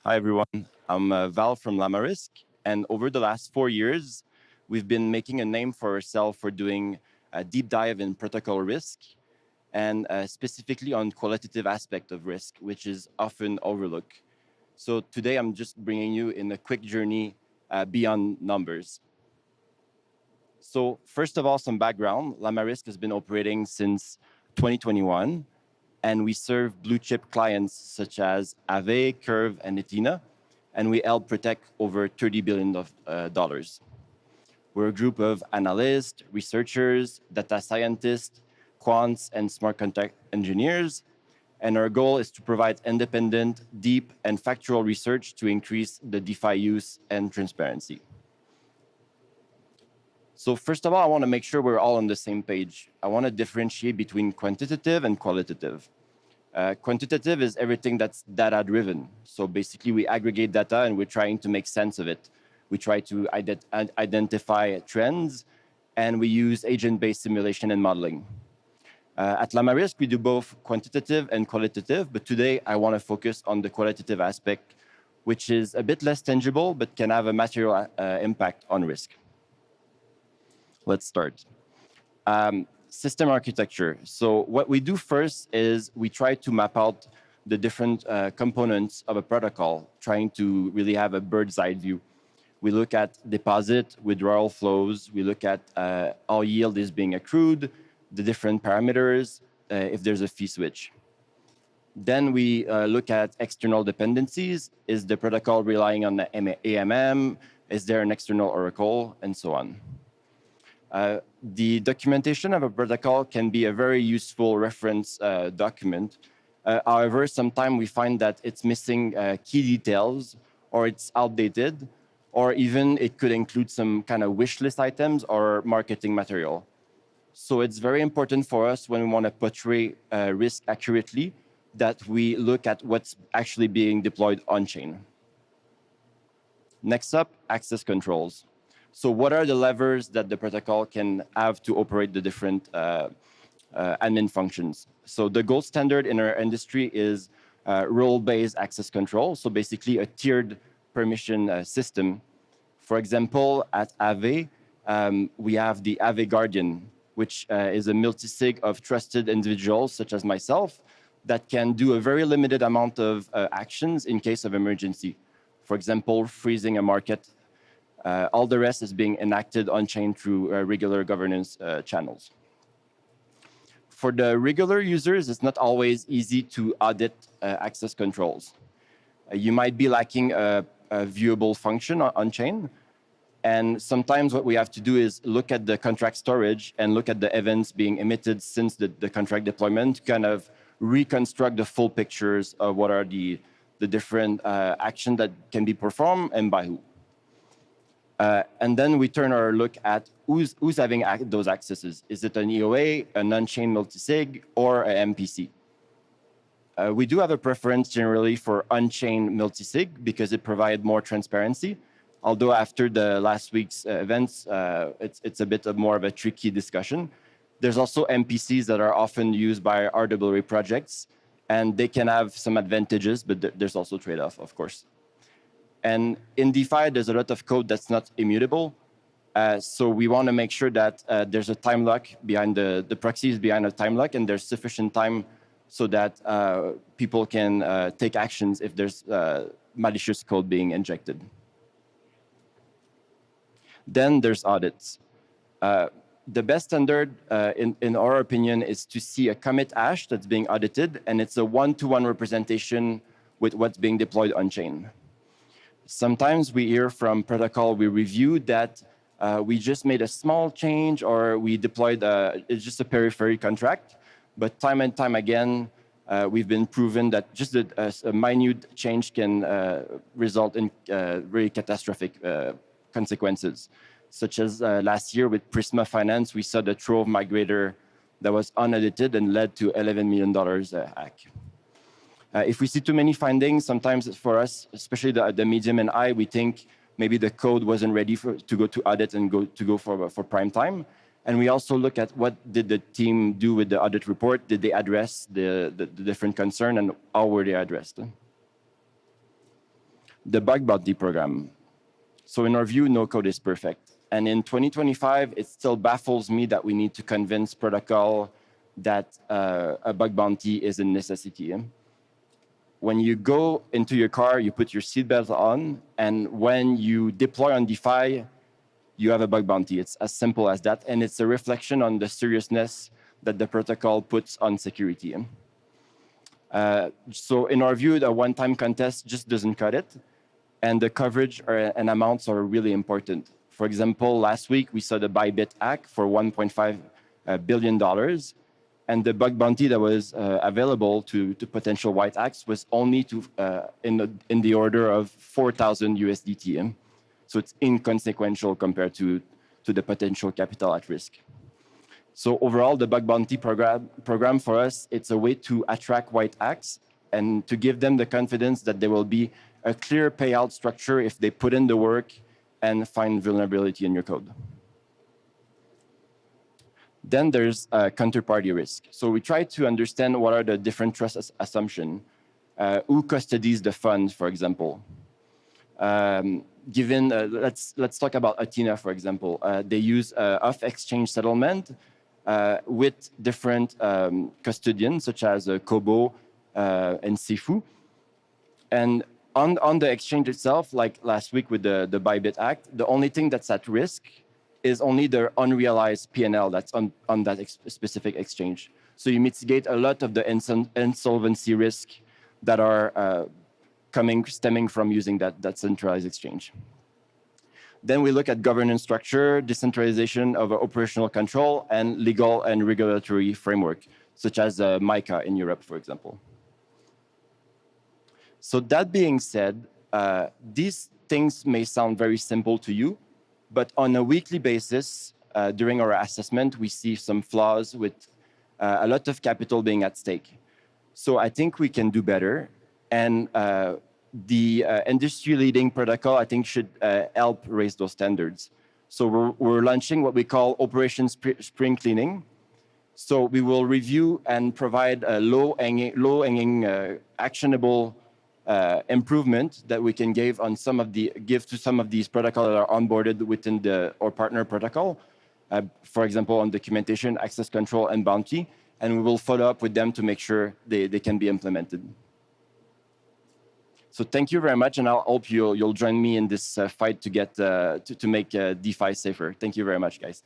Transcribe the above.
Hi, everyone. I'm Val from Llamarisk. And over the last 4 years, we've been making a name for ourselves for doing a deep dive in protocol risk and specifically on qualitative aspect of risk, which is often overlooked. So today, I'm just bringing you in a quick journey beyond numbers. So first of all, some background. Llamarisk has been operating since 2021, and we serve blue chip clients such as Aave, Curve, and Etina, and we help protect over $30 billion dollars. We're a group of analysts, researchers, data scientists, quants, and smart contract engineers, and our goal is to provide independent, deep, and factual research to increase the DeFi use and transparency. So first of all, I want to make sure we're all on the same page. I want to differentiate between quantitative and qualitative. Quantitative is everything that's data-driven. So basically, we aggregate data and we're trying to make sense of it. We try to identify trends, and we use agent-based simulation and modeling. At Llamarisk, we do both quantitative and qualitative, but today I want to focus on the qualitative aspect, which is a bit less tangible, but can have a material impact on risk. Let's start. System architecture. So what we do first is we try to map out the different components of a protocol, trying to really have a bird's eye view. We look at deposit, withdrawal flows. We look at how yield is being accrued, the different parameters, if there's a fee switch. Then we look at external dependencies. Is the protocol relying on the AMM? Is there an external oracle? And so on. The documentation of a protocol can be a very useful reference document. However, sometimes we find that it's missing key details, or it's outdated, or even it could include some kind of wish list items or marketing material. So it's very important for us when we want to portray risk accurately that we look at what's actually being deployed on-chain. Next up, access controls. So what are the levers that the protocol can have to operate the different admin functions? So the gold standard in our industry is role-based access control. So basically a tiered permission system. For example, at Aave, we have the Aave Guardian, which is a multi-sig of trusted individuals such as myself that can do a very limited amount of actions in case of emergency. For example, freezing a market. All the rest is being enacted on-chain through regular governance channels. For the regular users, it's not always easy to audit access controls. You might be lacking a viewable function on-chain. And sometimes what we have to do is look at the contract storage and look at the events being emitted since the contract deployment to kind of reconstruct the full pictures of what are the different actions that can be performed and by who. And then we turn our look at who's having those accesses. Is it an EOA, an on-chain multisig, or an MPC? We do have a preference generally for on-chain multisig because it provides more transparency. Although after the last week's events, it's a bit more of a tricky discussion. There's also MPCs that are often used by RWA projects, and they can have some advantages, but there's also trade-off, of course. And in DeFi, there's a lot of code that's not immutable. So we want to make sure that there's a time lock behind the proxies behind a time lock, and there's sufficient time so that people can take actions if there's malicious code being injected. Then there's audits. The best standard, in our opinion, is to see a commit hash that's being audited, and it's a one-to-one representation with what's being deployed on-chain. Sometimes we hear from protocol we reviewed that we just made a small change or we deployed it's just a periphery contract. But time and time again, we've been proven that just a minute change can result in very catastrophic consequences. Such as last year with Prisma Finance, we saw the Trove migrator that was unaudited and led to $11 million hack. If we see too many findings, sometimes for us, especially the medium and high, we think maybe the code wasn't ready to go to audit and go for prime time. And we also look at what did the team do with the audit report? Did they address the different concern and how were they addressed? the bug bounty program. So in our view, no code is perfect. And in 2025, it still baffles me that we need to convince protocol that a bug bounty is a necessity. When you go into your car, you put your seatbelt on, and when you deploy on DeFi, you have a bug bounty. It's as simple as that, and it's a reflection on the seriousness that the protocol puts on security. So in our view, the one-time contest just doesn't cut it, and the coverage and amounts are really important. For example, last week, we saw the Bybit hack for $1.5 billion, and the bug bounty that was available to potential white hacks was only in the order of 4,000 USDT. So it's inconsequential compared to the potential capital at risk. So overall, the bug bounty program for us, it's a way to attract white hacks and to give them the confidence that there will be a clear payout structure if they put in the work and find vulnerability in your code. Then there's counterparty risk. So we try to understand what are the different trust assumptions. Who custodies the funds, for example? Let's talk about Athena, for example. They use off-exchange settlement with different custodians, such as Kobo and Sifu. And on the exchange itself, like last week with the Bybit Act, the only thing that's at risk is only the unrealized P&L that's on that specific exchange. So you mitigate a lot of the insolvency risk that are stemming from using that centralized exchange. Then we look at governance structure, decentralization of operational control, and legal and regulatory framework, such as MiCA in Europe, for example. So that being said, these things may sound very simple to you, but on a weekly basis, during our assessment, we see some flaws with a lot of capital being at stake. So I think we can do better. And the industry-leading protocol, I think, should help raise those standards. So we're launching what we call Operation Spring Cleaning. So we will review and provide a low-hanging actionable improvement that we can give to some of these protocols that are onboarded within our partner protocol. For example, on documentation, access control, and bounty. And we will follow up with them to make sure they can be implemented. So thank you very much, and I hope you'll join me in this fight to make DeFi safer. Thank you very much, guys.